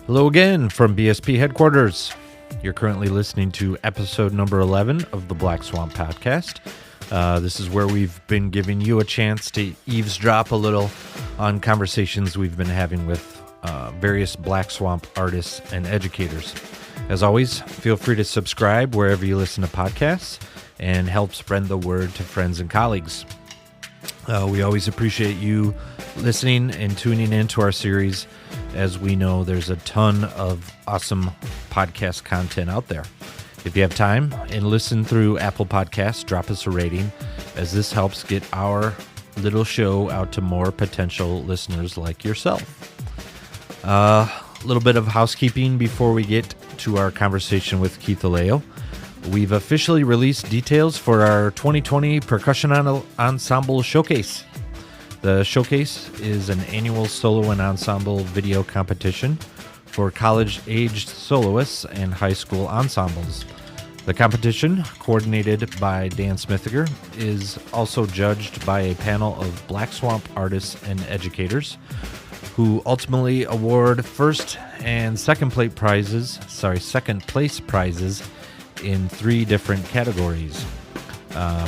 Hello again from BSP headquarters. You're currently listening to episode number 11 of the Black Swamp podcast. This is where we've been giving you a chance to eavesdrop a little on conversations we've been having with various Black Swamp artists and educators. As always, feel free to subscribe wherever you listen to podcasts and help spread the word to friends and colleagues. We always appreciate you listening and tuning into our series, as we know there's a ton of awesome podcast content out there. If you have time and listen through Apple Podcasts, drop us a rating, as this helps get our little show out to more potential listeners like yourself. A little bit of housekeeping before we get to our conversation with Kieth Aleo. We've officially released details for our 2020 Percussion Ensemble Showcase. The Showcase is an annual solo and ensemble video competition for college-aged soloists and high school ensembles. The competition, coordinated by Dan Smithiger, is also judged by a panel of Black Swamp artists and educators who ultimately award first and second place prizes in 3 different categories.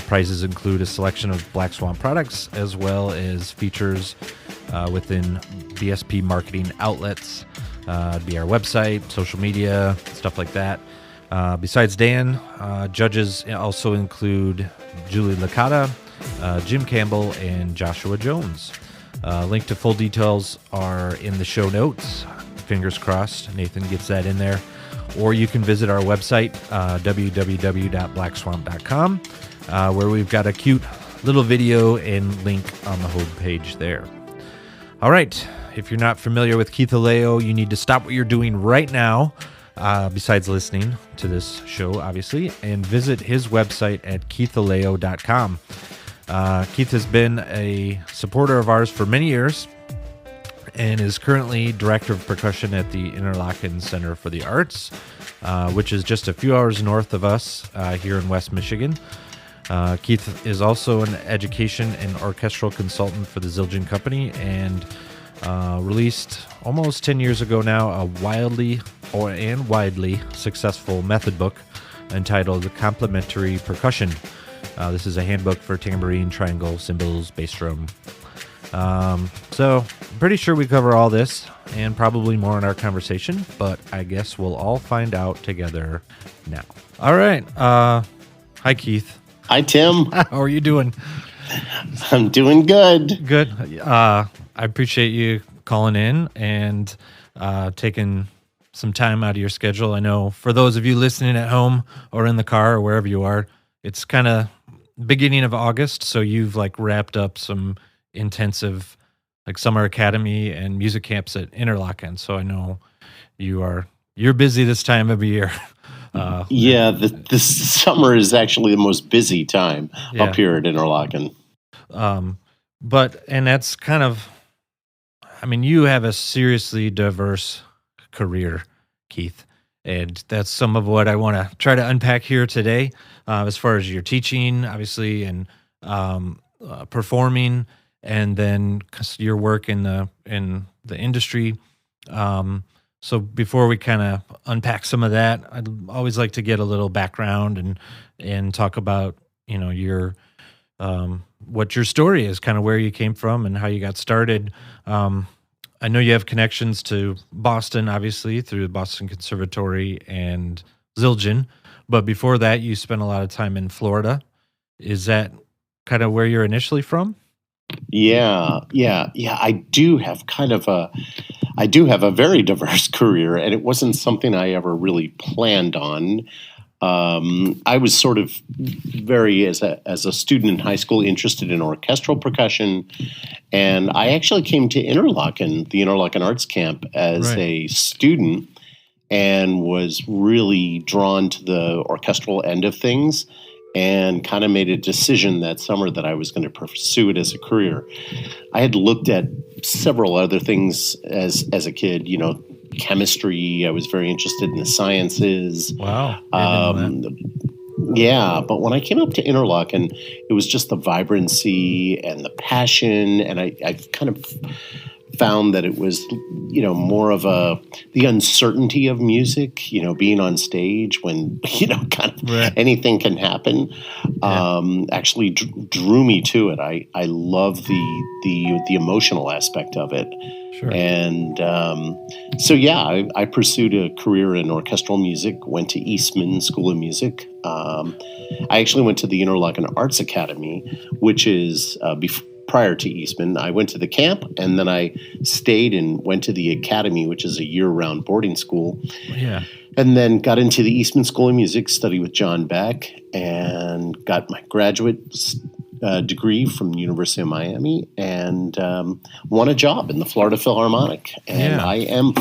Prizes include a selection of Black Swamp products, as well as features within BSP marketing outlets, be our website, social media, stuff like that. Besides Dan, judges also include Julie Licata, Jim Campbell, and Joshua Jones. Link to full details are in the show notes. Fingers crossed Nathan gets that in there. Or you can visit our website, www.blackswamp.com, where we've got a cute little video and link on the homepage there. All right, if you're not familiar with Kieth Aleo, you need to stop what you're doing right now, besides listening to this show, obviously, and visit his website at kiethaleo.com. Kieth has been a supporter of ours for many years and is currently director of percussion at the Interlochen Center for the Arts, which is just a few hours north of us here in West Michigan. Kieth is also an education and orchestral consultant for the Zildjian company, and released almost 10 years ago now a widely successful method book entitled Complementary Percussion. This is a handbook for tambourine, triangle, cymbals, bass drum. So I'm pretty sure we cover all this and probably more in our conversation, but I guess we'll all find out together now. All right. Hi, Kieth. Hi, Tim. How are you doing? I'm doing good. Good. I appreciate you calling in and taking some time out of your schedule. I know for those of you listening at home or in the car or wherever you are, it's kind of beginning of August, so you've wrapped up some intensive summer academy and music camps at Interlochen. So I know you're busy this time of year. This summer is actually the most busy time up here at Interlochen. And that's kind of, you have a seriously diverse career, Kieth, and that's some of what I want to try to unpack here today, as far as your teaching, obviously, and performing, and then your work in the industry. So before we kind of unpack some of that, I'd always like to get a little background and talk about your what your story is, kind of where you came from and how you got started. I know you have connections to Boston, obviously, through the Boston Conservatory and Zildjian, but before that, you spent a lot of time in Florida. Is that kind of where you're initially from? Yeah. I do have a very diverse career, and it wasn't something I ever really planned on. I was sort of very, as a student in high school, interested in orchestral percussion, and I actually came to Interlochen, the Interlochen Arts Camp, as a student, and was really drawn to the orchestral end of things, and kind of made a decision that summer that I was going to pursue it as a career. I had looked at several other things as a kid, chemistry. I was very interested in the sciences. Wow. Yeah, but when I came up to Interlochen, it was just the vibrancy and the passion, and I kind of found that it was, more of the uncertainty of music, being on stage when, kind of Right. anything can happen, actually drew me to it. I love the emotional aspect of it. Sure. And I pursued a career in orchestral music, went to Eastman School of Music. I actually went to the Interlochen Arts Academy, which is prior to Eastman. I went to the camp, and then I stayed and went to the academy, which is a year-round boarding school. Yeah. And then got into the Eastman School of Music, studied with John Beck, and got my graduate degree from the University of Miami, and won a job in the Florida Philharmonic. And I am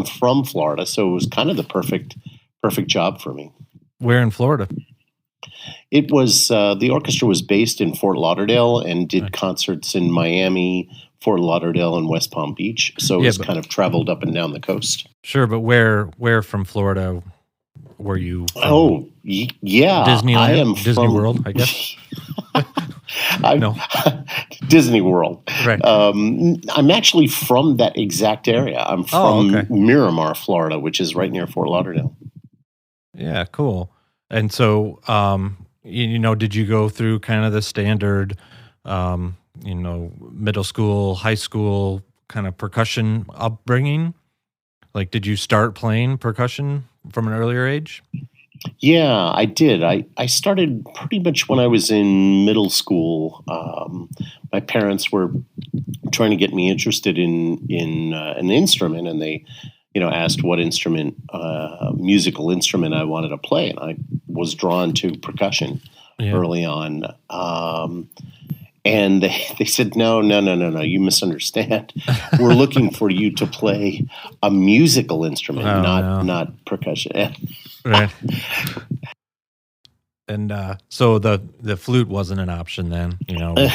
from Florida, so it was kind of the perfect job for me. Where in Florida? It was the orchestra was based in Fort Lauderdale and did concerts in Miami, Fort Lauderdale, and West Palm Beach. So it was kind of traveled up and down the coast. Sure, but where from Florida were you from? Oh, yeah. Disneyland? Disney World, I guess? No. Disney World. Right. I'm actually from that exact area. I'm from Miramar, Florida, which is right near Fort Lauderdale. Yeah, cool. And so, did you go through kind of the standard, middle school, high school kind of percussion upbringing? Like, did you start playing percussion from an earlier age? Yeah, I did. I started pretty much when I was in middle school. My parents were trying to get me interested in an instrument, and they asked what musical instrument I wanted to play, and I was drawn to percussion early on. And they said, no, you misunderstand. We're looking for you to play a musical instrument, not percussion. Right. And so the flute wasn't an option then, You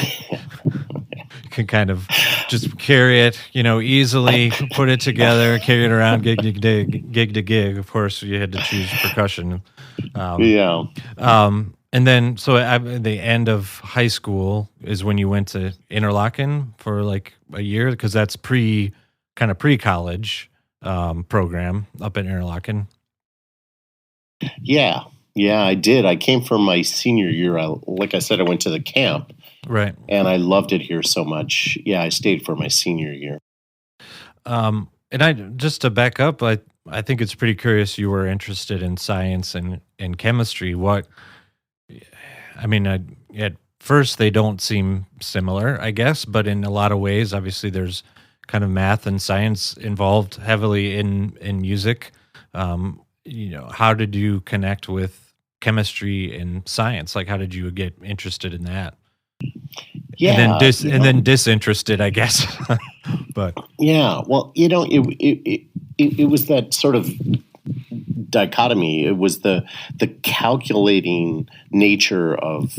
can kind of just carry it, easily, put it together, carry it around gig to gig. Of course, you had to choose percussion. And then, so at the end of high school is when you went to Interlochen for like a year, because that's pre-college program up in Interlochen. Yeah, I did. I came from my senior year. Like I said, I went to the camp. Right. And I loved it here so much. Yeah, I stayed for my senior year. And just to back up, I think it's pretty curious you were interested in science and chemistry. At first they don't seem similar, I guess, but in a lot of ways, obviously there's kind of math and science involved heavily in music. How did you connect with chemistry and science? Like, how did you get interested in that? Yeah, and then disinterested, I guess. But yeah, well, it was that sort of dichotomy. It was the calculating nature of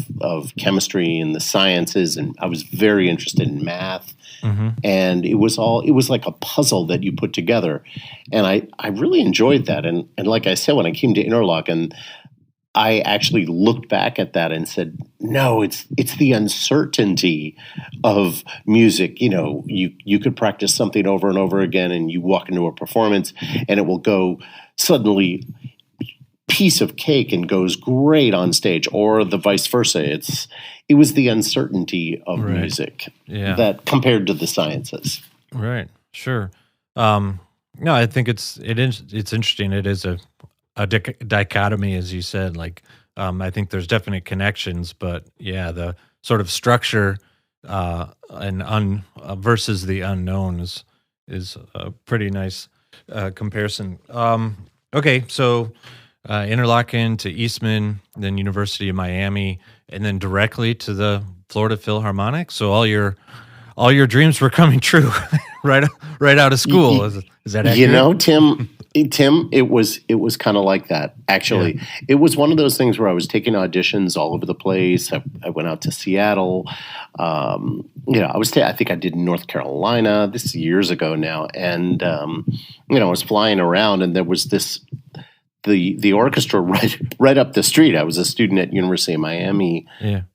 chemistry and the sciences, and I was very interested in math. Mm-hmm. And it was like a puzzle that you put together, and I really enjoyed that. And like I said, when I came to Interlochen, I actually looked back at that and said, no, it's the uncertainty of music. You could practice something over and over again, and you walk into a performance and it will go suddenly piece of cake and goes great on stage, or the vice versa. It was the uncertainty of music that compared to the sciences. Right. Sure. No, I think it's interesting. It is a dichotomy, as you said. Like, I think there's definite connections, but the sort of structure versus the unknowns is a pretty nice comparison. Okay, so Interlochen to Eastman, then University of Miami, and then directly to the Florida Philharmonic. So all your dreams were coming true right out of school. Is that accurate? Tim, it was kind of like that. Actually, It was one of those things where I was taking auditions all over the place. I went out to Seattle. I think I did North Carolina. This is years ago now, and I was flying around, and there was the orchestra right up the street. I was a student at University of Miami,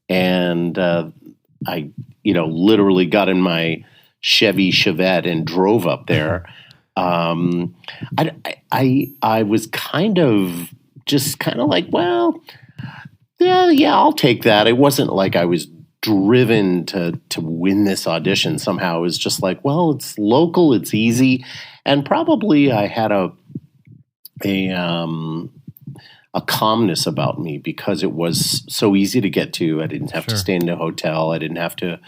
and I literally got in my Chevy Chevette and drove up there. I was kind of like, well, yeah, I'll take that. It wasn't like I was driven to win this audition somehow. It was just like, well, it's local, it's easy, and probably I had a calmness about me because it was so easy to get to. I didn't have to stay in a hotel. I didn't have to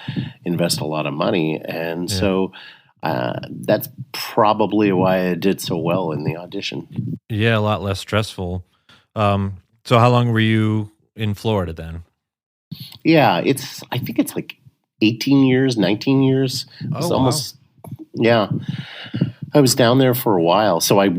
invest a lot of money, and so that's probably why I did so well in the audition. Yeah, a lot less stressful. So how long were you in Florida then? Yeah, I think it's like 18 years, 19 years. It's almost, yeah. I was down there for a while. So I,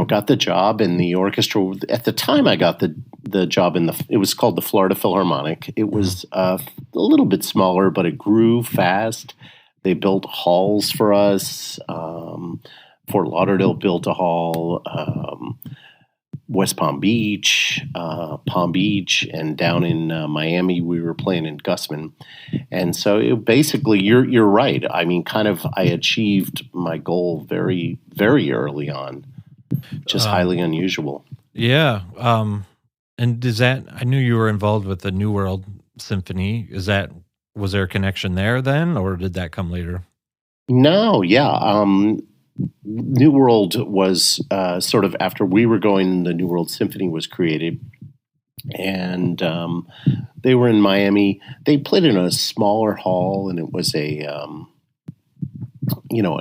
got the job in the orchestra. At the time I got the job it was called the Florida Philharmonic. It was a little bit smaller, but it grew fast. They built halls for us. Fort Lauderdale built a hall. West Palm Beach, and down in Miami, we were playing in Gusman. And so basically, you're right. I mean, I achieved my goal very, very early on, just highly unusual. Yeah. And I knew you were involved with the New World Symphony. Was there a connection there then, or did that come later? No, yeah. New World was sort of after we were going, the New World Symphony was created. And they were in Miami. They played in a smaller hall, and it was an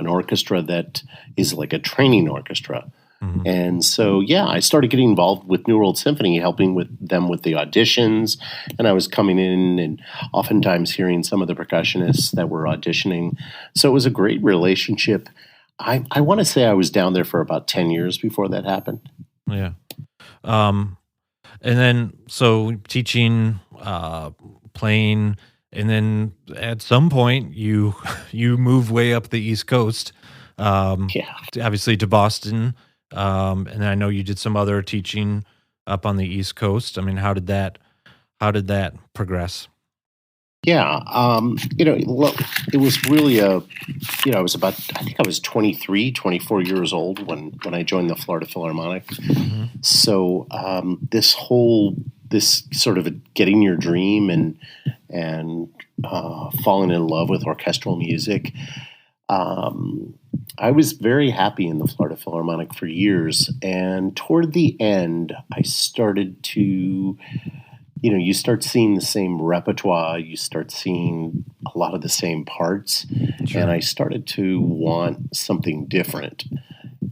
orchestra that is like a training orchestra. Mm-hmm. And so, yeah, I started getting involved with New World Symphony, helping with them with the auditions. And I was coming in and oftentimes hearing some of the percussionists that were auditioning. So it was a great relationship. I want to say I was down there for about 10 years before that happened. Yeah. And then, so teaching, playing, and then at some point you move way up the East Coast, obviously to Boston. And I know you did some other teaching up on the East Coast. I mean, how did that progress? Yeah. It was really I think I was 23, 24 years old when I joined the Florida Philharmonic. Mm-hmm. So this sort of getting your dream and falling in love with orchestral music. I was very happy in the Florida Philharmonic for years. And toward the end, I started to... you start seeing the same repertoire, you start seeing a lot of the same parts, and I started to want something different.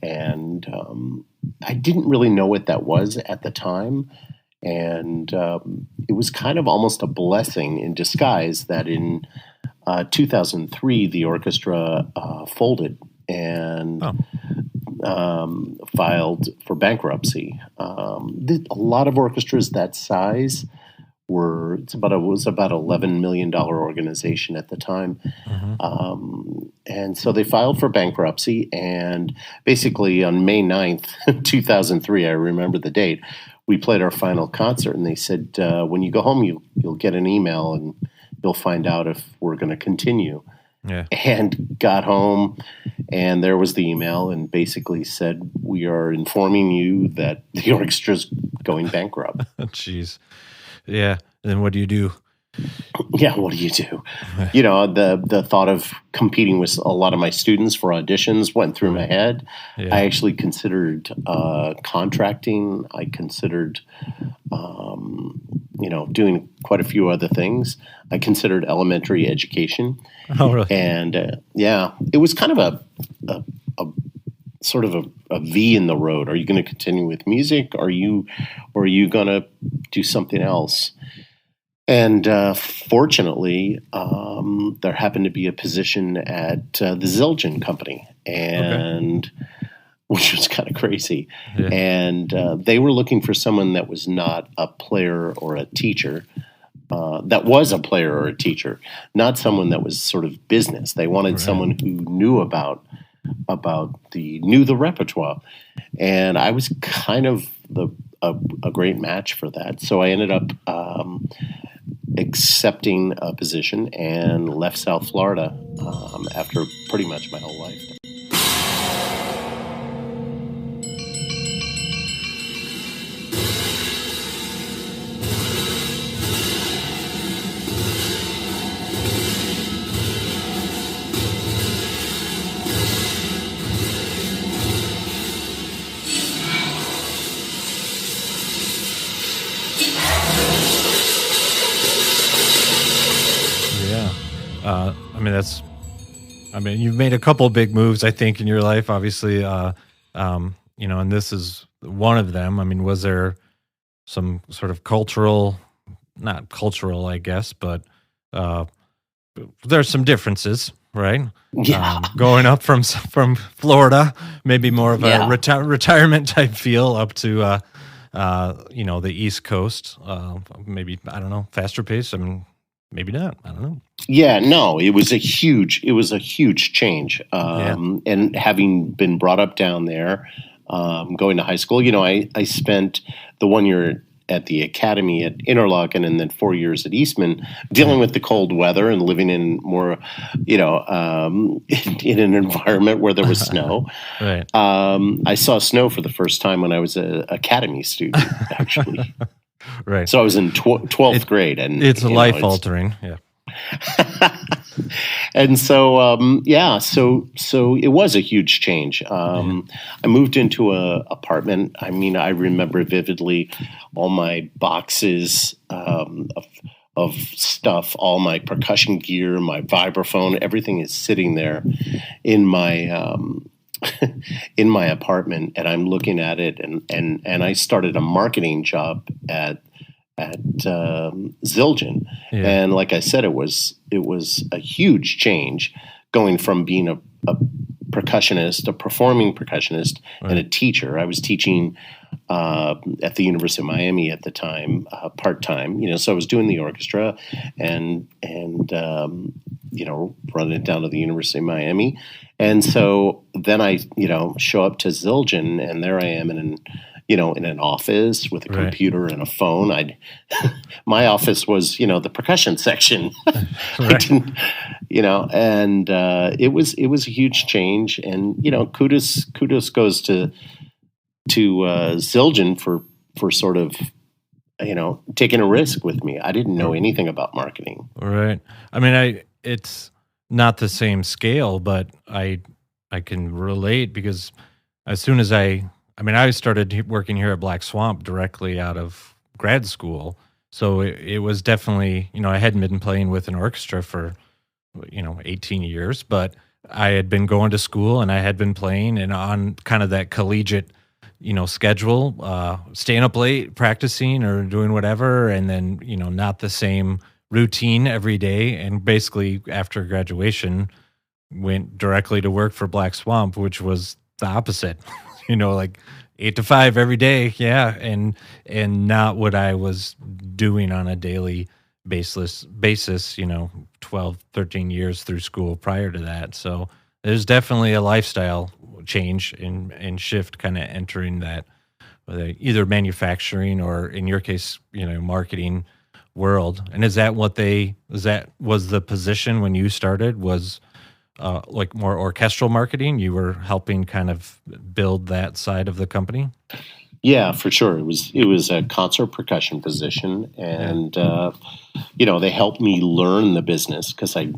And I didn't really know what that was at the time. And it was kind of almost a blessing in disguise that in 2003, the orchestra folded and filed for bankruptcy. A lot of orchestras that size was about $11 million organization at the time. Mm-hmm. And so they filed for bankruptcy, and basically on May 9th, 2003, I remember the date, we played our final concert, and they said, when you go home, you'll get an email and you'll find out if we're going to continue. Yeah. And got home, and there was the email, and basically said, we are informing you that the orchestra's going bankrupt. Jeez. Yeah. And then what do you do? Yeah, what do you do? The thought of competing with a lot of my students for auditions went through my head. Yeah. I actually considered contracting. I considered, doing quite a few other things. I considered elementary education. Oh, really? And it was kind of a sort of a V in the road. Are you going to continue with music? Or are you going to do something else? And fortunately, there happened to be a position at the Zildjian company, and which was kind of crazy. Yeah. And they were looking for someone that was not a player or a teacher. That was a player or a teacher, not someone that was sort of business. They wanted someone who knew knew the repertoire, and I was kind of a great match for that. So I ended up accepting a position and left South Florida after pretty much my whole life. You've made a couple big moves, I think, in your life, obviously, and this is one of them. I mean, was there some sort of not cultural, I guess, but there's some differences, right? Yeah. Going up from Florida, maybe more of a retirement type feel up to, the East Coast, maybe, I don't know, faster pace. I mean, maybe not. I don't know. Yeah, no, it was a huge change. And having been brought up down there, going to high school, I spent the 1 year at the academy at Interlochen and then 4 years at Eastman dealing with the cold weather and living in more, in an environment where there was snow. Right. I saw snow for the first time when I was an academy student, actually. Right. So I was in 12th grade. And it's life-altering, yeah. And so, so it was a huge change. I moved into an apartment. I mean, I remember vividly all my boxes of stuff, all my percussion gear, my vibraphone, everything is sitting there in my in my apartment, and I'm looking at it, and I started a marketing job at Zildjian. Yeah. And like I said, it was a huge change going from being a percussionist, a performing percussionist, right, and a teacher. I was teaching at the University of Miami at the time, part-time, so I was doing the orchestra and running it down to the University of Miami. And so then I, show up to Zildjian, and there I am in an office with a computer and a phone. My office was, the percussion section. Right. It was a huge change. And, kudos goes to Zildjian for sort of, taking a risk with me. I didn't know anything about marketing. Right. I mean, it's not the same scale, but I can relate because as soon as I started working here at Black Swamp directly out of grad school. So it was definitely, I hadn't been playing with an orchestra for, 18 years, but I had been going to school and I had been playing and on kind of that collegiate, schedule, staying up late, practicing or doing whatever. And then, not the same routine every day. And basically after graduation, went directly to work for Black Swamp, which was the opposite. Like 8 to 5 every day. Yeah. And not what I was doing on a daily basis, 12, 13 years through school prior to that. So there's definitely a lifestyle change and shift kind of entering that, either manufacturing or in your case, marketing world. And was the position when you started was, like more orchestral marketing? You were helping kind of build that side of the company? Yeah, for sure. It was a concert percussion position, and they helped me learn the business because I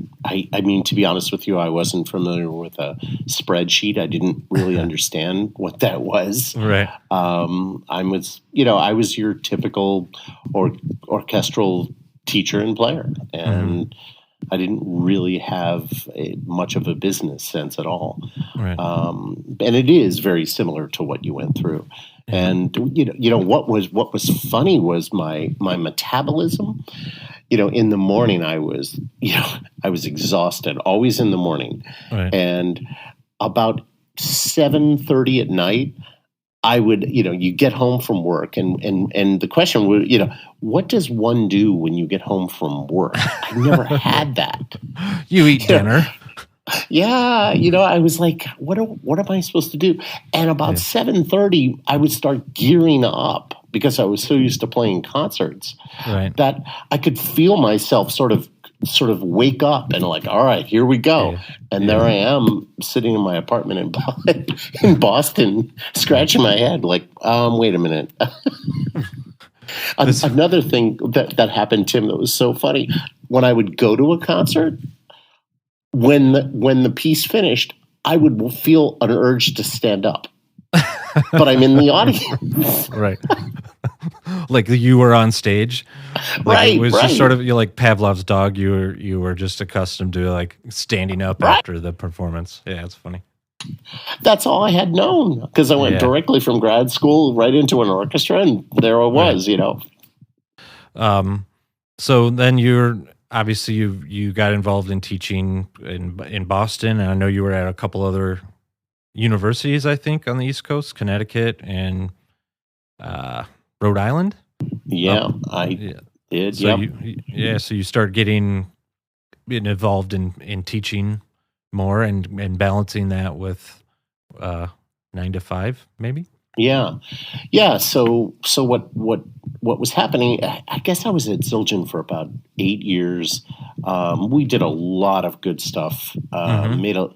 mean, to be honest with you, I wasn't familiar with a spreadsheet. I didn't really understand what that was. Right. I was your typical orchestral teacher and player, and I didn't really have much of a business sense at all. Right. And it is very similar to what you went through. And what was funny was my metabolism. In the morning I was exhausted, always in the morning. Right. And about 7:30 at night, I would, you get home from work and the question would, what does one do when you get home from work? I've never had that. You eat dinner. Yeah. I was like, what am I supposed to do? And about 7:30, I would start gearing up because I was so used to playing concerts Right. that I could feel myself sort of wake up and like, all right, here we go. Yeah. And there I am sitting in my apartment in Boston, scratching my head like, wait a minute. Another thing that happened, Tim, that was so funny, when I would go to a concert, when the piece finished, I would feel an urge to stand up. But I'm in the audience. Right. Like you were on stage. Like Right. it was right. just sort of, you're like Pavlov's dog. You were just accustomed to like standing up Right. after the performance. Yeah, it's funny. That's all I had known, because I went directly from grad school right into an orchestra, and there I was, So then obviously you got involved in teaching in Boston, and I know you were at a couple other universities, I think, on the East Coast, Connecticut and Rhode Island. Yeah, I did. So so you start getting involved in teaching more and balancing that with 9 to 5, maybe. Yeah. So what was happening? I guess I was at Zildjian for about 8 years. We did a lot of good stuff. Made a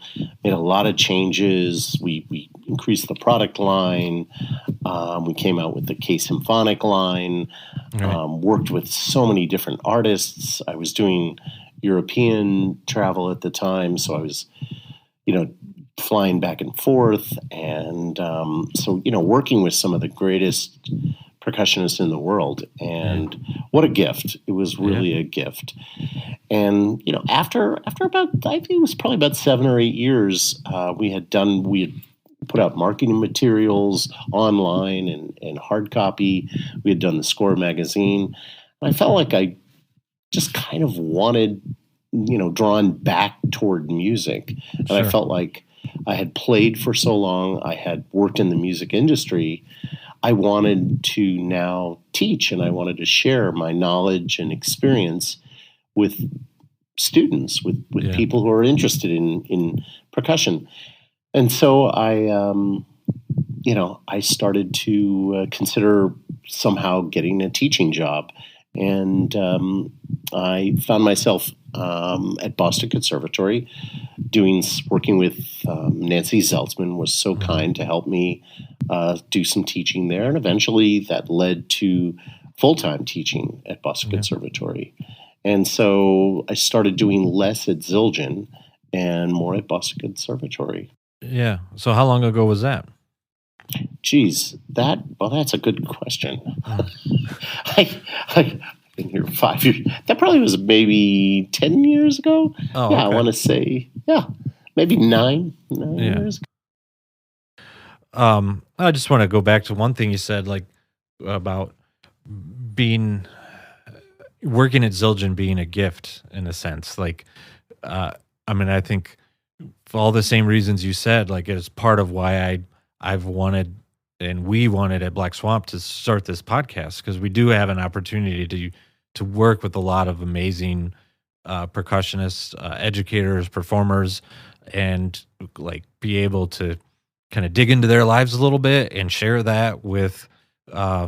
lot of changes. We increased the product line. We came out with the K Symphonic line. Right. Worked with so many different artists. I was doing European travel at the time, so I was, flying back and forth, and working with some of the greatest percussionists in the world. And what a gift! It was really a gift. And after about, I think it was probably about 7 or 8 years, we had put out marketing materials online and hard copy. We had done the Score magazine. And I felt like I just kind of wanted, drawn back toward music. And I felt like I had played for so long. I had worked in the music industry. I wanted to now teach, and I wanted to share my knowledge and experience with students, with people who are interested in percussion. And so I started to consider somehow getting a teaching job. And I found myself at Boston Conservatory working with Nancy Zeltzman, was so kind to help me do some teaching there. And eventually that led to full-time teaching at Boston Conservatory. And so I started doing less at Zildjian and more at Boston Conservatory. Yeah. So how long ago was that? Geez, that's a good question. I've been here 5 years. That probably was maybe 10 years ago. Oh, yeah, okay. I want to say, maybe 9 years ago. I just want to go back to one thing you said, like about working at Zildjian being a gift in a sense. Like, I think for all the same reasons you said, like it's part of why I've wanted, and we wanted at Black Swamp to start this podcast, because we do have an opportunity to work with a lot of amazing percussionists, educators, performers, and like be able to kind of dig into their lives a little bit and share that with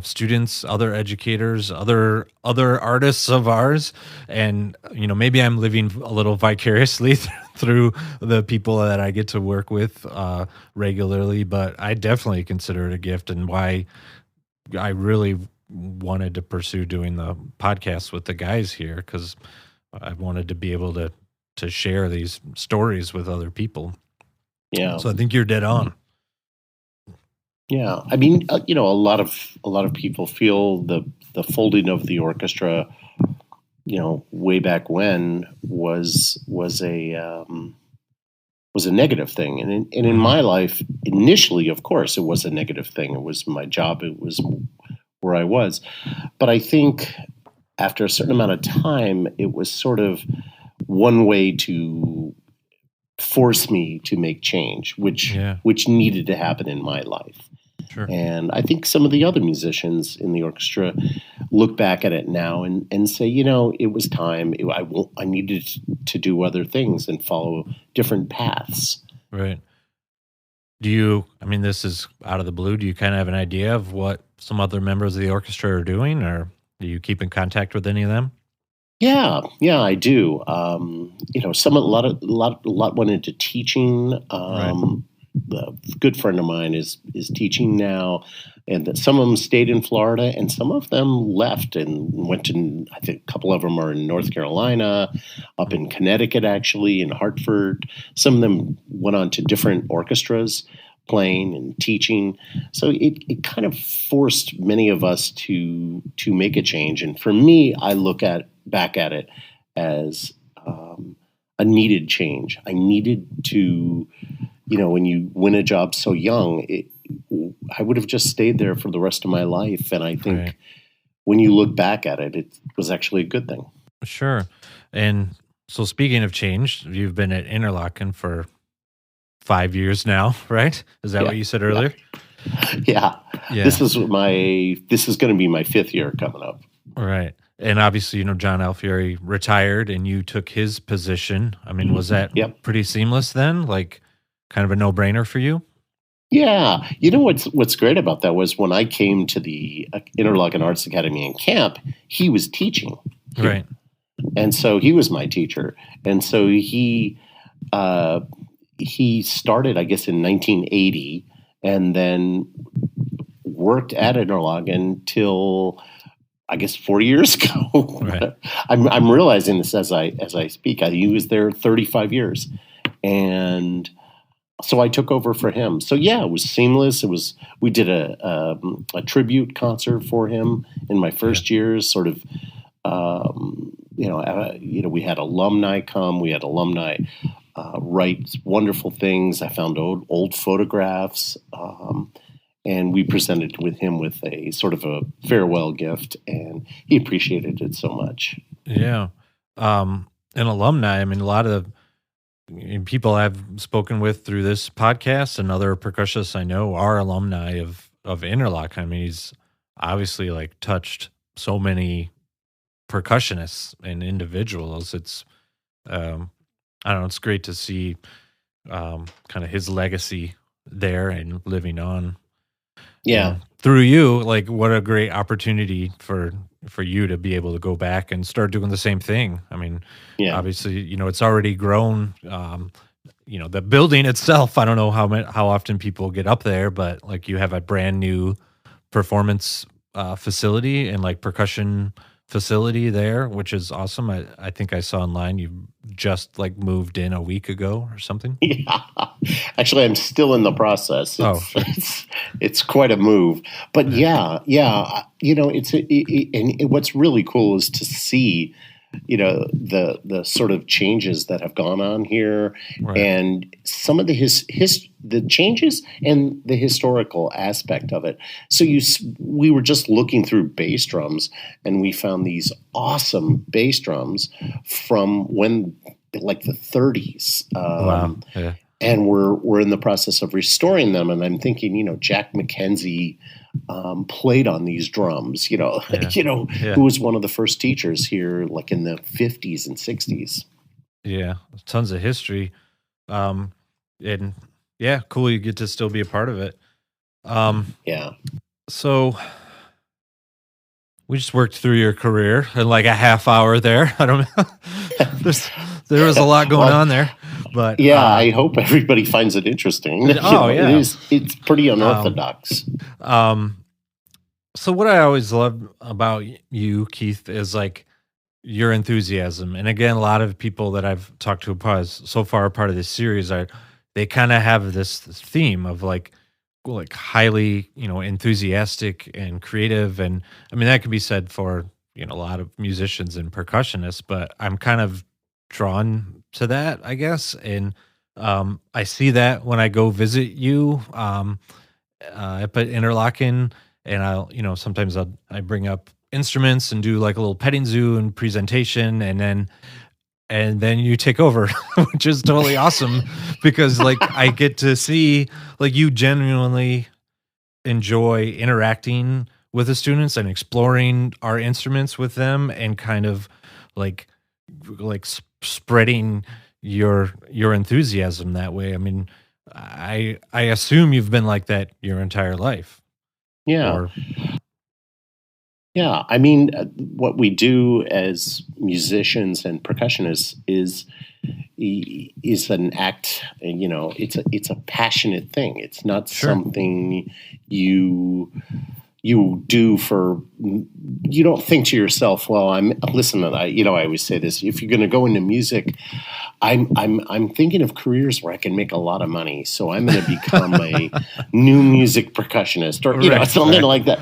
students, other educators, other artists of ours. And maybe I'm living a little vicariously through the people that I get to work with regularly, but I definitely consider it a gift, and why I really wanted to pursue doing the podcast with the guys here, because I wanted to be able to share these stories with other people. Yeah. So I think you're dead on. Yeah, I mean, a lot of people feel the folding of the orchestra, way back when was a negative thing, and in my life, initially, of course, it was a negative thing. It was my job. It was where I was, but I think after a certain amount of time, it was sort of one way to force me to make change, which needed to happen in my life. Sure. And I think some of the other musicians in the orchestra look back at it now and say, it was time. I needed to do other things and follow different paths. Right. I mean, this is out of the blue. Do you kind of have an idea of what some other members of the orchestra are doing, or do you keep in contact with any of them? Yeah, yeah, I do. A lot went into teaching. Right. A good friend of mine is teaching now, and that some of them stayed in Florida, and some of them left and went to. I think a couple of them are in North Carolina, up in Connecticut, actually, in Hartford. Some of them went on to different orchestras, playing and teaching. So it kind of forced many of us to make a change. And for me, I look at back at it as a needed change. I needed to, when you win a job so young, I would have just stayed there for the rest of my life. And I think Right. when you look back at it, it was actually a good thing. Sure. And so, speaking of change, you've been at Interlochen for 5 years now, right? Is that Yeah, what you said yeah, earlier? yeah. Yeah. This is going to be my 5th year coming up. Right. And obviously, John Alfieri retired and you took his position. I mean, was that Yep. pretty seamless then? Like, kind of a no brainer for you? Yeah, what's great about that was when I came to the Interlochen Arts Academy in camp, he was teaching here, Right. and so he was my teacher, and so he started, I guess, in 1980, and then worked at Interlochen till I guess 4 years ago. Right. I'm realizing this as I speak. He was there 35 years, and so I took over for him. So yeah, it was seamless. We did a tribute concert for him in my Yeah. first years. Sort of, we had alumni come. We had alumni write wonderful things. I found old photographs, and we presented with him with a sort of a farewell gift, and he appreciated it so much. Yeah. An alumni, I mean, a lot of people I've spoken with through this podcast and other percussionists I know are alumni of Interlochen. I mean, he's obviously like touched so many percussionists and individuals. It's I don't know, it's great to see kind of his legacy there and living on. Yeah, And through you, like what a great opportunity for you to be able to go back and start doing the same thing. I mean, yeah. obviously, it's already grown. The building itself, I don't know how often people get up there, but like you have a brand new performance facility and like percussion facility there, which is awesome. I think I saw online you just like moved in a week ago or something. Yeah, actually, I'm still in the process. Oh, sure. It's quite a move, but yeah. And what's really cool is to see, the sort of changes that have gone on here, Right. and some of the changes and the historical aspect of it. So we were just looking through bass drums, and we found these awesome bass drums from when like the 30s. Wow. Yeah. And we're in the process of restoring them. And I'm thinking, Jack McKenzie played on these drums. Yeah. Yeah. Who was one of the first teachers here, like in the 50s and 60s. Yeah. Tons of history. And yeah, cool. You get to still be a part of it. Yeah, So we just worked through your career in like a half hour there. I don't know. There was a lot going on there, but yeah. I hope everybody finds it interesting. Yeah. It's pretty unorthodox. So what I always love about you, Keith, is like your enthusiasm. And again, a lot of people that I've talked to so far part of this series they kind of have this theme of like highly, enthusiastic and creative. And I mean, that can be said for, a lot of musicians and percussionists, but I'm kind of drawn to that, I guess. And I see that when I go visit you up at Interlochen, and sometimes I bring up instruments and do like a little petting zoo and presentation, and then you take over, which is totally awesome because like I get to see like you genuinely enjoy interacting with the students and exploring our instruments with them and kind of like spreading your enthusiasm that way. I mean, I assume you've been like that your entire life, Yeah. or Yeah, I mean, what we do as musicians and percussionists is an act. It's a passionate thing. It's not sure, something you you do for. You don't think to yourself, well, listen. I always say this: if you're going to go into music, I'm thinking of careers where I can make a lot of money, so I'm going to become a new music percussionist, or right, something right, like that.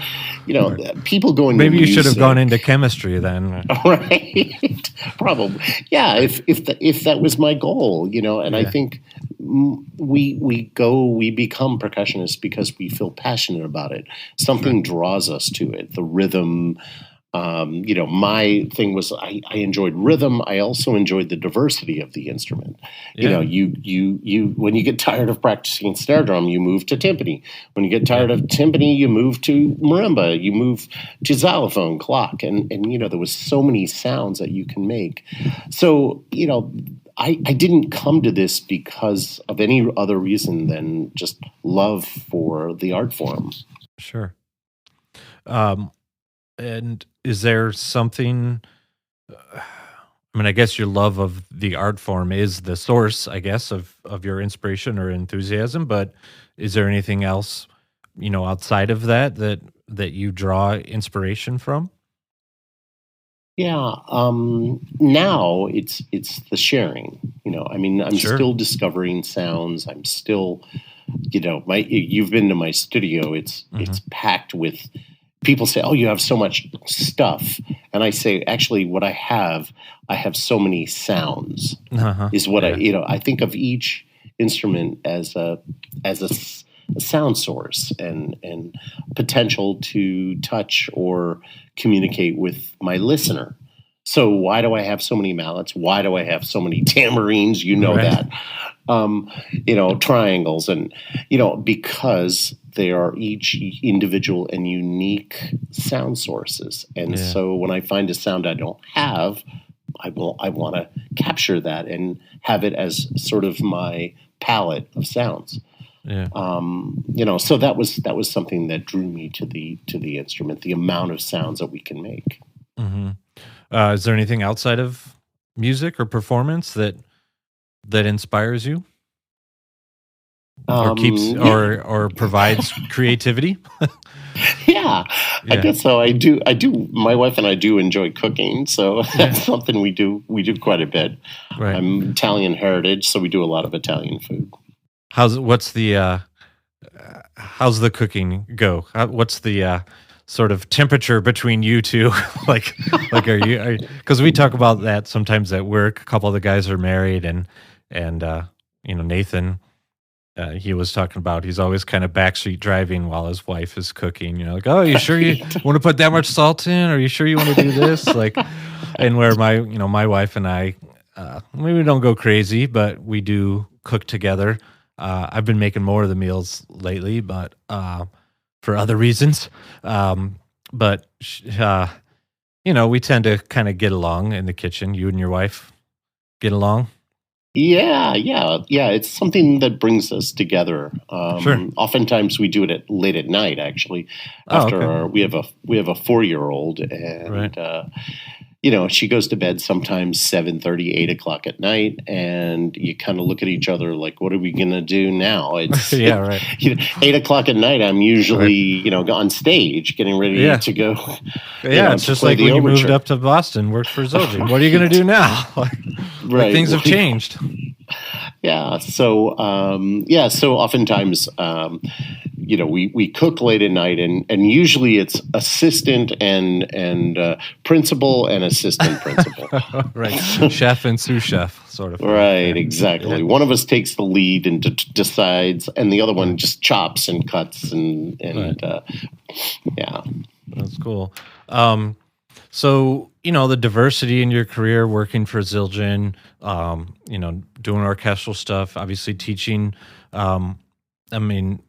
right. People go into Maybe you should have gone into music, chemistry then. right? Probably, yeah. If that was my goal, and I Yeah, think we become percussionists because we feel passionate about it. sure. Something draws us to it, the rhythm. My thing was I enjoyed rhythm. I also enjoyed the diversity of the instrument. Yeah, You when you get tired of practicing snare drum, you move to timpani. When you get yeah, tired of timpani, you move to marimba. You move to xylophone, clock, and there was so many sounds that you can make. So I didn't come to this because of any other reason than just love for the art form. sure. Um, and is there something? I mean, I guess your love of the art form is the source, I guess, of your inspiration or enthusiasm. But is there anything else, outside of that you draw inspiration from? Yeah, now it's the sharing. I mean, I'm Sure. still discovering sounds. I'm still, my you've been to my studio. Hmm. It's packed with people say, "Oh, you have so much stuff," and I say, actually, what I have so many sounds. Uh-huh. Is what Yeah. I think of each instrument as a sound source and potential to touch or communicate with my listener. So why do I have so many mallets? Why do I have so many tamarines? You know Right. that, triangles, and because they are each individual and unique sound sources. And Yeah. so when I find a sound I don't have, I want to capture that and have it as sort of my palette of sounds. Yeah. So that was something that drew me to the instrument, the amount of sounds that we can make. Hmm. Is there anything outside of music or performance that inspires you or keeps Yeah, or provides creativity? yeah, I Yeah. guess so. I do. My wife and I do enjoy cooking, so Yeah. that's something we do. We do quite a bit. Right. I'm Italian heritage, so we do a lot of Italian food. How's the cooking go? What's the sort of temperature between you two? like because we talk about that sometimes at work. A couple of the guys are married, and Nathan, he was talking about he's always kind of backseat driving while his wife is cooking. Like, oh, you sure you Right. want to put that much salt in? Are you sure you want to do this? Like, and where my wife and I, maybe we don't go crazy, but we do cook together. I've been making more of the meals lately, but for other reasons. But we tend to kind of get along in the kitchen. You and your wife get along. Yeah, yeah, yeah. It's something that brings us together. Sure. Oftentimes we do it late at night. Actually, Oh, after okay. we have a 4-year-old, Right. and she goes to bed sometimes 7:30, 8 o'clock at night, and you kind of look at each other like, "What are we gonna do now?" Yeah. Right. 8 o'clock at night. I'm Right. usually on stage getting ready Yeah. to go, Yeah, it's to just play like the when you moved overture. up to Boston, worked for Zildjian. What are you going to do now? Like Right. things have changed. Yeah. So oftentimes, we cook late at night, and usually it's assistant and principal and assistant principal. Right. Chef and sous chef sort of thing. Yeah. Right. Yeah. Exactly. One of us takes the lead and decides, and the other one Right. just chops and cuts and Right. yeah. That's cool. Um, so, the diversity in your career working for Zildjian, doing orchestral stuff, obviously teaching. Um, I mean,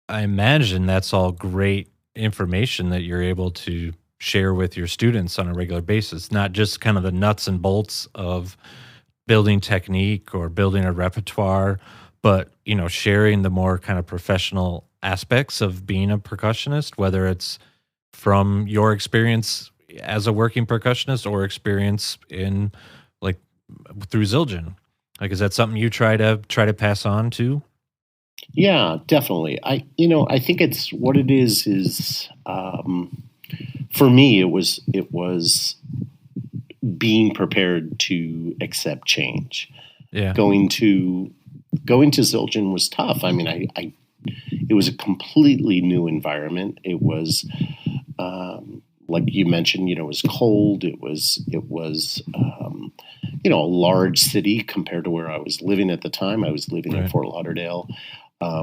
I imagine that's all great information that you're able to share with your students on a regular basis, not just kind of the nuts and bolts of building technique or building a repertoire, but sharing the more kind of professional aspects of being a percussionist, whether it's from your experience as a working percussionist or experience in like through Zildjian. Like, is that something you try to pass on too? Yeah, definitely. I think it's what it is, for me, it was being prepared to accept change. Yeah. Going to Zildjian was tough. I mean, it was a completely new environment. It was, like you mentioned, it was cold. It was a large city compared to where I was living at the time. I was living in Right. Fort Lauderdale,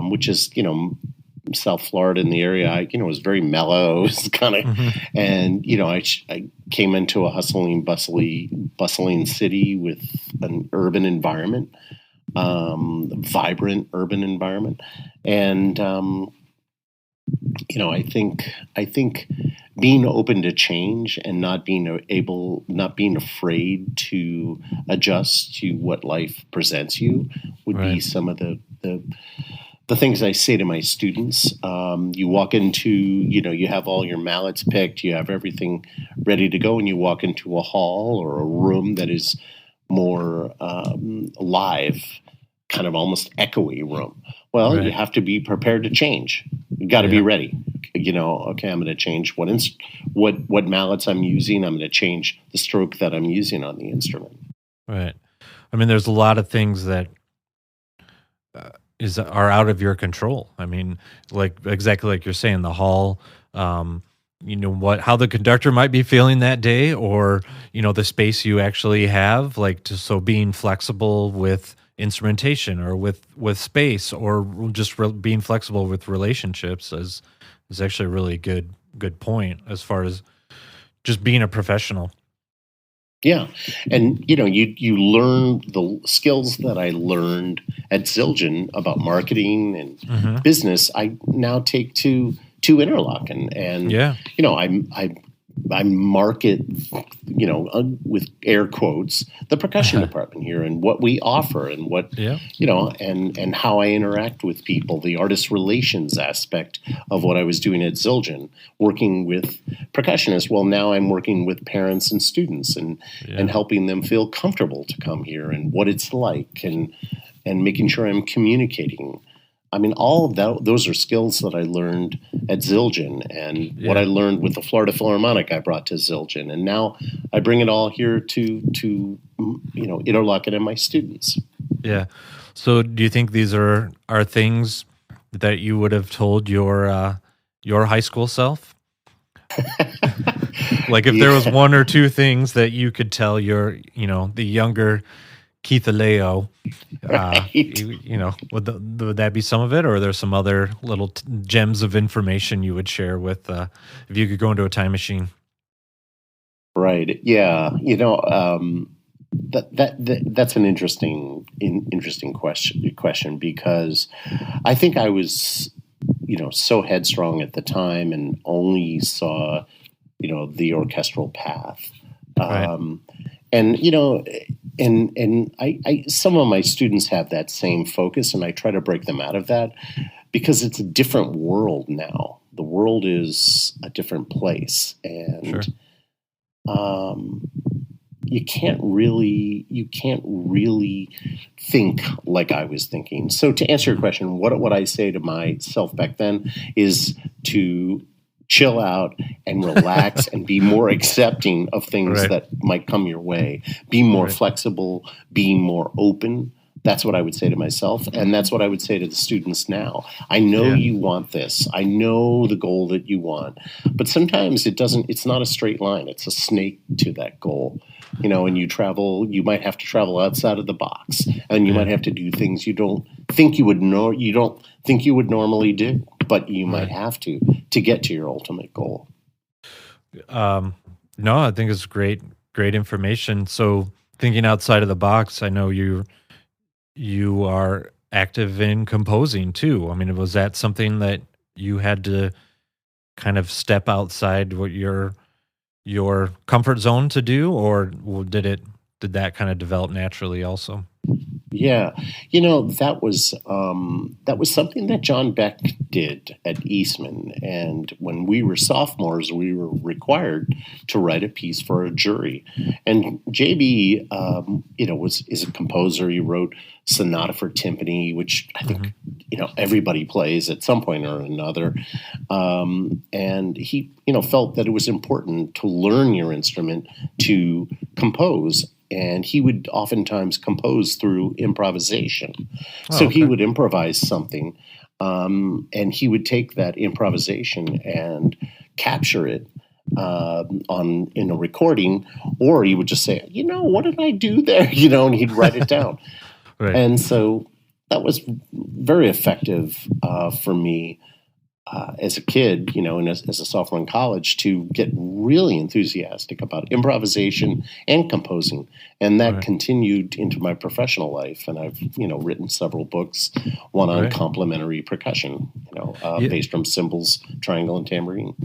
which is, South Florida in the area. It was very mellow. It was kind of, Hmm. and I came into a hustling, bustling city with an urban environment, vibrant urban environment, and I think being open to change and not being afraid to adjust to what life presents you would be Right. some of the things I say to my students. You walk into, you have all your mallets picked, you have everything ready to go, and you walk into a hall or a room that is more live, kind of almost echoey room. Well, you Right. have to be prepared to change. You got to be Yeah. ready. Okay, I'm going to change what mallets I'm using. I'm going to change the stroke that I'm using on the instrument. Right. I mean, there's a lot of things that are out of your control. I mean, like exactly like you're saying, the hall, how the conductor might be feeling that day, or the space you actually have, like so being flexible with instrumentation or with space, or just being flexible with relationships is actually a really good point as far as just being a professional. Yeah, and you learn the skills that I learned at Zildjian about marketing Hmm. and business. I now take to Interlochen, and Yeah. I market, with air quotes, the percussion department here and what we offer and what, Yeah. and how I interact with people, the artist relations aspect of what I was doing at Zildjian, working with percussionists. Well, now I'm working with parents and students and Yeah. helping them feel comfortable to come here and what it's like and making sure I'm communicating. I mean, all of that, those are skills that I learned at Zildjian, and what I Yeah. learned with the Florida Philharmonic I brought to Zildjian, and now I bring it all here to Interlochen and my students. Yeah. So do you think these are things that you would have told your high school self? Like if there was Yeah, one or two things that you could tell the younger Keith Aleo, right. would that be some of it, or are there some other little gems of information you would share with if you could go into a time machine? Right. Yeah. That's an interesting question because I think I was so headstrong at the time and only saw the orchestral path. Right. Um, and I some of my students have that same focus, and I try to break them out of that because it's a different world now. The world is a different place, Sure. and um, you can't really think like I was thinking. So to answer your question, what I say to myself back then is to chill out and relax and be more accepting of things Right. that might come your way. Be more Right. flexible, be more open. That's what I would say to myself, and that's what I would say to the students now. I know Yeah. you want this. I know the goal that you want, but sometimes it doesn't. It's not a straight line. It's a snake to that goal. And you travel. You might have to travel outside of the box, and you Yeah. might have to do things you don't think you would know. You don't think you would normally do, but you might Right. have to get to your ultimate goal. Um, no, I think it's great information. So thinking outside of the box, I know you are active in composing too. I mean, was that something that you had to kind of step outside what your comfort zone to do, or did that kind of develop naturally also? Yeah, that was something that John Beck did at Eastman, and when we were sophomores, we were required to write a piece for a jury. And JB, was is a composer. He wrote Sonata for Timpani, which I think Mhm. everybody plays at some point or another. And he felt that it was important to learn your instrument to compose, and he would oftentimes compose through improvisation. Oh, So he okay. would improvise something, and he would take that improvisation and capture it on in a recording, or he would just say, what did I do there? And he'd write it down. Right. And so that was very effective for me as a kid, and as a sophomore in college, to get really enthusiastic about improvisation and composing. And that Right. continued into my professional life. And I've, written several books, one on Right. complementary percussion, Yeah. bass drum, cymbals, triangle, and tambourine.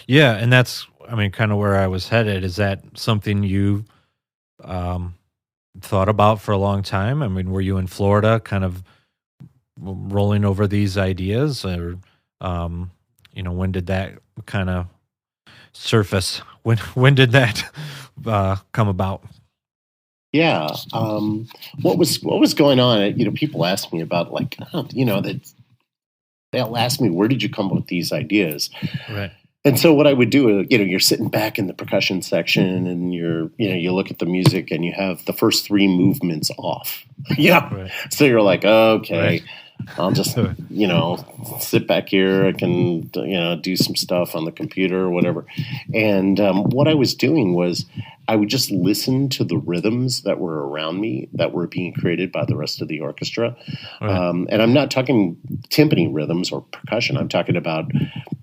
Yeah, and that's, I mean, kind of where I was headed. Is that something you um, thought about for a long time? I mean, were you in Florida, kind of rolling over these ideas, or when did that kind of surface? When did that come about? Yeah. What was going on? People ask me about that they'll ask me, where did you come up with these ideas? Right. And so what I would do, you're sitting back in the percussion section, and you look at the music, and you have the first three movements off. Yeah. Right. So you're like, okay, Right. I'll just, sit back here. I can, do some stuff on the computer or whatever. And what I was doing was I would just listen to the rhythms that were around me that were being created by the rest of the orchestra. Right. And I'm not talking timpani rhythms or percussion. I'm talking about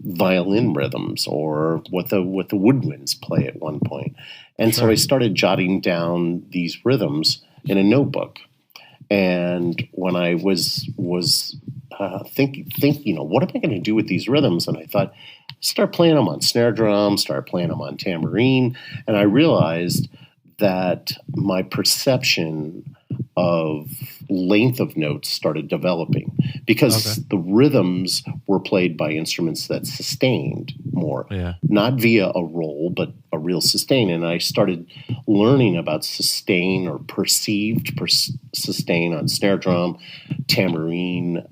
violin rhythms or what the woodwinds play at one point. And so Sure. I started jotting down these rhythms in a notebook. And when I was thinking, what am I going to do with these rhythms? And I thought, start playing them on snare drum, start playing them on tambourine, and I realized that my perception of length of notes started developing because Okay. the rhythms were played by instruments that sustained more, Yeah. not via a roll, but a real sustain. And I started learning about sustain or perceived sustain on snare drum, tambourine,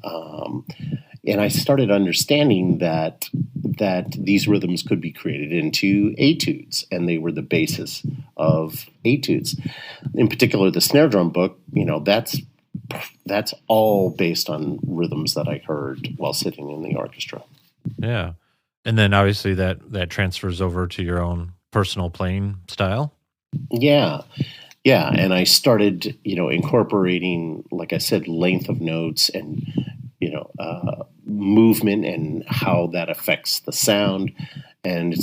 and I started understanding that these rhythms could be created into etudes, and they were the basis of etudes. In particular, the snare drum book, that's all based on rhythms that I heard while sitting in the orchestra. Yeah. And then obviously that transfers over to your own personal playing style. Yeah. Yeah. And I started, incorporating, like I said, length of notes and, movement and how that affects the sound. And it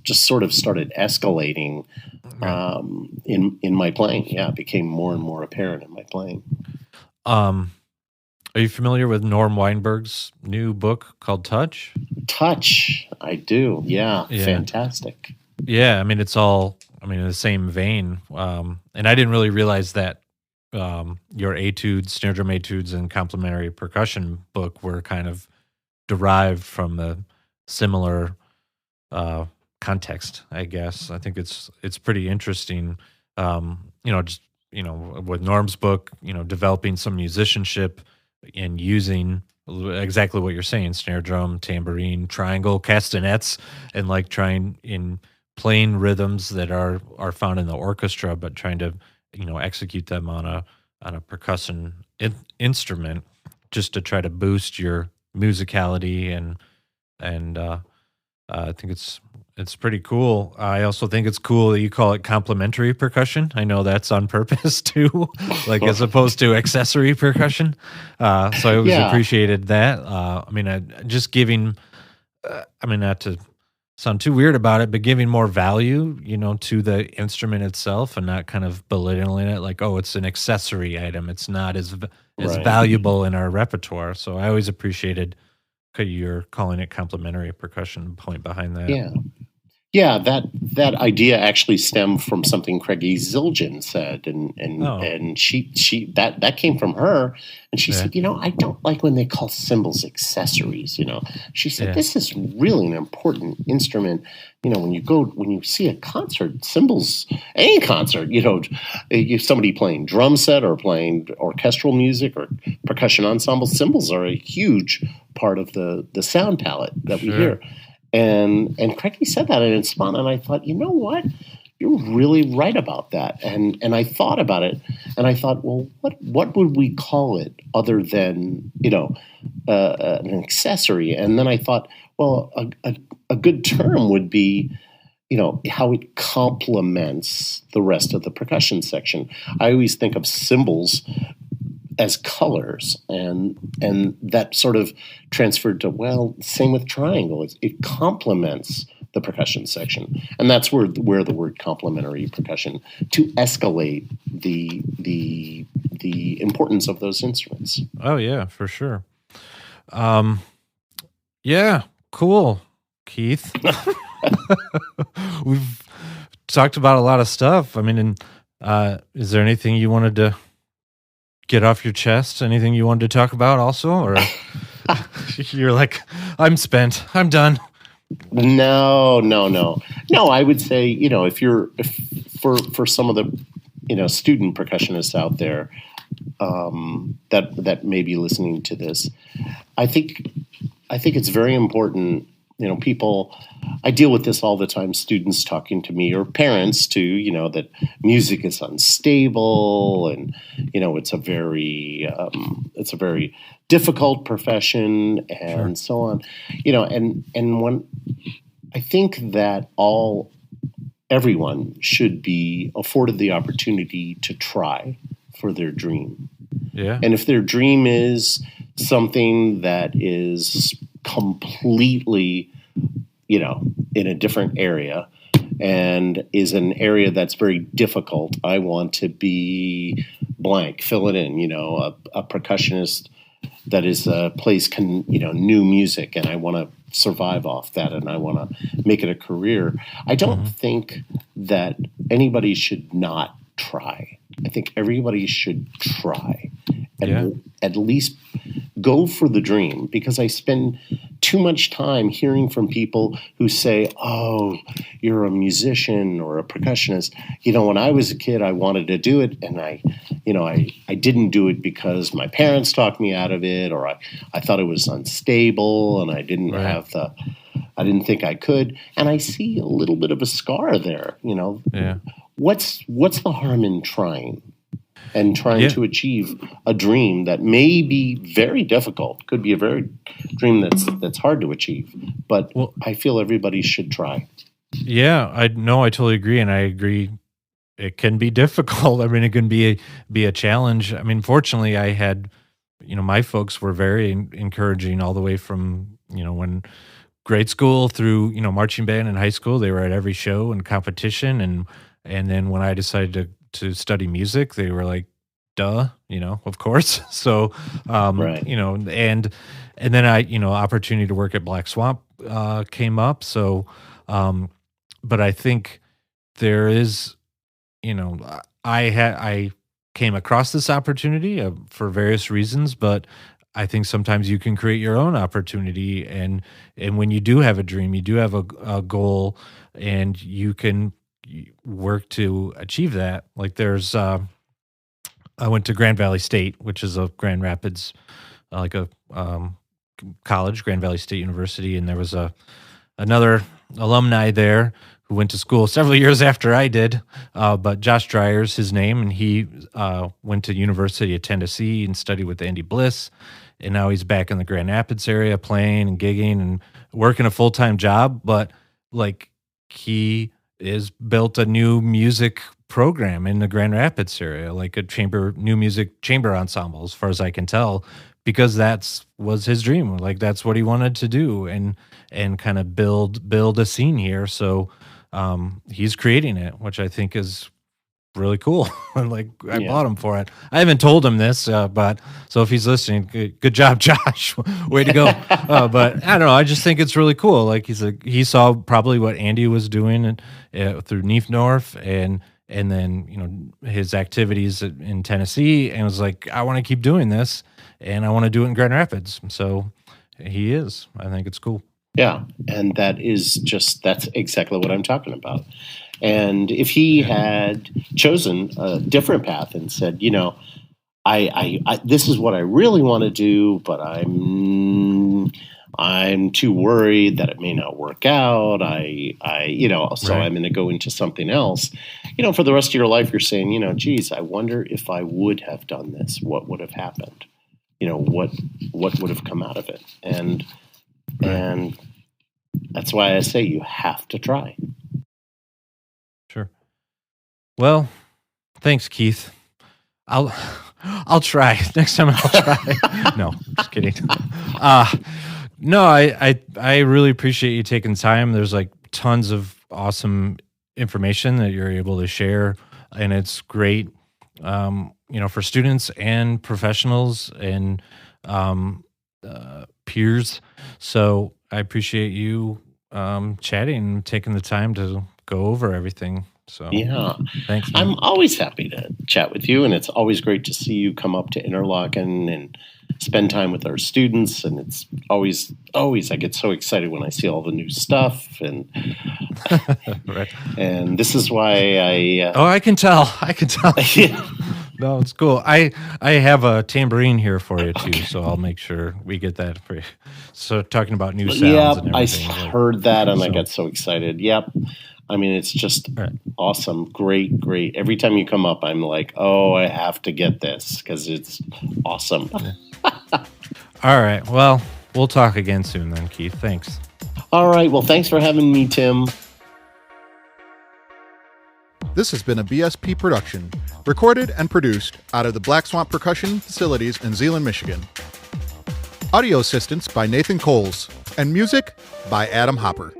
just sort of started escalating Right. in my playing. Yeah, it became more and more apparent in my playing. Um, are you familiar with Norm Weinberg's new book called Touch? Touch, I do. Yeah, Yeah. fantastic. Yeah, I mean, it's all, I mean, in the same vein. And I didn't really realize that your etudes, snare drum etudes, and complementary percussion book were kind of derived from the similar uh, context, I guess. I think it's pretty interesting. Just with Norm's book, developing some musicianship and using exactly what you're saying: snare drum, tambourine, triangle, castanets, and like trying in playing rhythms that are found in the orchestra, but trying to execute them on a percussion instrument, just to try to boost your musicality and I think it's pretty cool. I also think it's cool that you call it complementary percussion. I know that's on purpose too, like as opposed to accessory percussion. So I always Yeah, appreciated that. I mean, just giving. I mean, not to sound too weird about it, but giving more value, to the instrument itself, and not kind of belittling it, like, oh, it's an accessory item. It's not as right. valuable in our repertoire. So I always appreciated you're calling it complementary percussion. Point behind that. Yeah. Yeah, that idea actually stemmed from something Craigie Zildjian said, Oh, and she that came from her, and she yeah, said, I don't like when they call cymbals accessories. She said yeah, this is really an important instrument. When you see a concert, cymbals, any concert, if somebody playing drum set or playing orchestral music or percussion ensemble, cymbals are a huge part of the sound palette that we sure. hear. And Craigie said that, and it spun, and I thought, you know what? You're really right about that. And I thought about it, and I thought, well, what would we call it other than an accessory? And then I thought, well, a good term would be how it complements the rest of the percussion section. I always think of cymbals as colors, and that sort of transferred to, well, same with triangle. It complements the percussion section, and that's where the word complementary percussion, to escalate the importance of those instruments. Oh yeah, for sure. Um, yeah, cool, Keith. We've talked about a lot of stuff. I mean, is there anything you wanted to get off your chest? Anything you wanted to talk about also? Or you're like, I'm spent. I'm done. No. I would say, if for some of the student percussionists out there that may be listening to this, I think it's very important. People, I deal with this all the time, students talking to me, or parents too, that music is unstable, and it's a very difficult profession, and Sure. so on. And when I think that everyone should be afforded the opportunity to try for their dream. Yeah. And if their dream is something that is completely, in a different area, and is an area that's very difficult, I want to be blank, fill it in, a percussionist that plays new music, and I want to survive off that, and I want to make it a career. I don't think that anybody should not try. I think everybody should try, and at least go for the dream, because I spend too much time hearing from people who say, "Oh, you're a musician or a percussionist. When I was a kid, I wanted to do it, and I didn't do it because my parents talked me out of it, or I thought it was unstable, and I didn't I didn't think I could." And I see a little bit of a scar there. Yeah. What's the harm in trying? And trying to achieve a dream that may be very difficult, could be a very dream that's hard to achieve. But I feel everybody should try. Yeah, I totally agree, and I agree. It can be difficult. I mean, it can be a challenge. I mean, fortunately, I had, my folks were very encouraging all the way from when grade school through marching band in high school. They were at every show and competition, and then when I decided to study music, they were like, duh, of course. So, Right. And then opportunity to work at Black Swamp came up. So, but I think there is, I came across this opportunity for various reasons, but I think sometimes you can create your own opportunity, and when you do have a dream, you do have a goal, and you can work to achieve that. Like I went to Grand Valley State, which is a Grand Rapids, like a college, Grand Valley State University, and there was another alumni there who went to school several years after I did. But Josh Dreyer's his name, and he went to University of Tennessee and studied with Andy Bliss, and now he's back in the Grand Rapids area playing and gigging and working a full-time job. But like he is built a new music program in the Grand Rapids area, like a new music chamber ensemble, as far as I can tell, because was his dream. Like that's what he wanted to do, and kind of build a scene here. So he's creating it, which I think is really cool. And like, I Yeah. bought him for it. I haven't told him this, but so if he's listening, good job, Josh. Way to go. But I don't know. I just think it's really cool. Like he saw probably what Andy was doing through Neefnorf and then, you know, his activities in Tennessee, and was like, I want to keep doing this, and I want to do it in Grand Rapids. So he is. I think it's cool. Yeah, and that's exactly what I'm talking about. And if he had chosen a different path and said, you know, I this is what I really want to do, but I'm too worried that it may not work out. So Right. I'm going to go into something else. You know, for the rest of your life, you're saying, you know, geez, I wonder if I would have done this, what would have happened? You know, what would have come out of it? And that's why I say you have to try. Sure. Well, thanks, Keith. I'll try next time. I'll try. No, just kidding. No, I really appreciate you taking time. There's like tons of awesome information that you're able to share, and it's great, you know, for students and professionals and peers. So I appreciate you chatting and taking the time to go over everything. So Yeah. thanks, man. I'm always happy to chat with you, and it's always great to see you come up to Interlochen and spend time with our students. And it's always I get so excited when I see all the new stuff, and Right. and this is why Oh, I can tell. yeah. No, it's cool. I have a tambourine here for you too, so I'll make sure we get that for you. So talking about new sounds Yep, and I everything. like- heard that and I so- got so excited. Yep. I mean, it's just Right. awesome. Great. Every time you come up, I'm like, oh, I have to get this because it's awesome. All right. Well, we'll talk again soon then, Keith. Thanks. All right. Well, thanks for having me, Tim. This has been a BSP production, recorded and produced out of the Black Swamp Percussion facilities in Zeeland, Michigan. Audio assistance by Nathan Coles, and music by Adam Hopper.